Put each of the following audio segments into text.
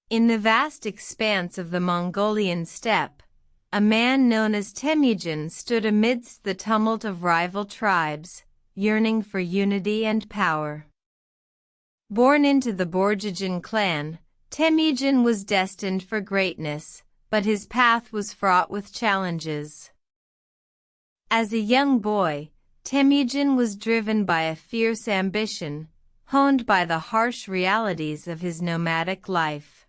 In the vast expanse of the Mongolian steppe, a man known as Temujin stood amidst the tumult of rival tribes, yearning for unity and power. Born into the Borjigin clan, Temujin was destined for greatness, but his path was fraught with challenges. As a young boy, Temujin was driven by a fierce ambition, honed by the harsh realities of his nomadic life.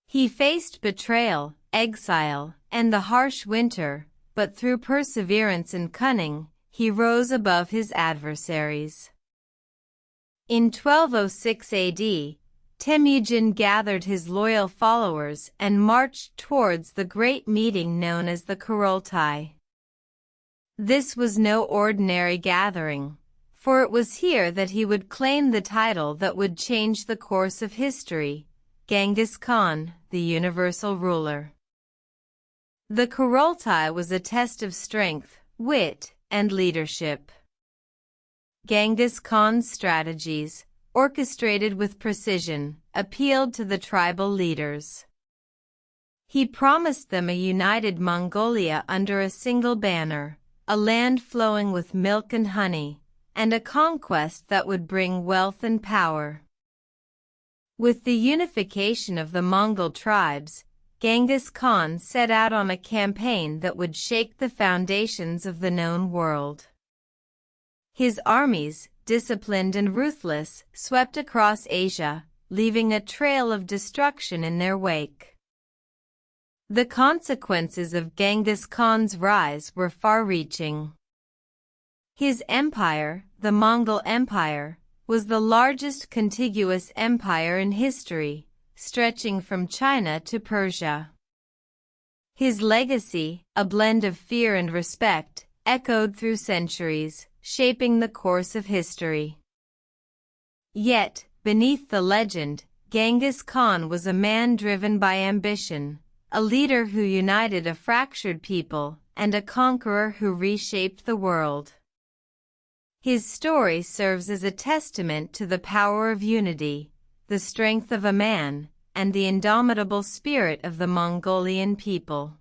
He faced betrayal, exile, and the harsh winter, but through perseverance and cunning, he rose above his adversaries. In 1206 AD, Temujin gathered his loyal followers and marched towards the great meeting known as the Kurultai. This was no ordinary gathering, for it was here that he would claim the title that would change the course of history, Genghis Khan, the universal ruler. The Kurultai was a test of strength, wit, and leadership. Genghis Khan's strategies, orchestrated with precision, appealed to the tribal leaders. He promised them a united Mongolia under a single banner, a land flowing with milk and honey, and a conquest that would bring wealth and power. With the unification of the Mongol tribes, Genghis Khan set out on a campaign that would shake the foundations of the known world. His armies, disciplined and ruthless, swept across Asia, leaving a trail of destruction in their wake. The consequences of Genghis Khan's rise were far-reaching. His empire, the Mongol Empire, was the largest contiguous empire in history, stretching from China to Persia. His legacy, a blend of fear and respect, echoed through centuries, shaping the course of history. Yet, beneath the legend, Genghis Khan was a man driven by ambition, a leader who united a fractured people, and a conqueror who reshaped the world. His story serves as a testament to the power of unity, the strength of a man, and the indomitable spirit of the Mongolian people.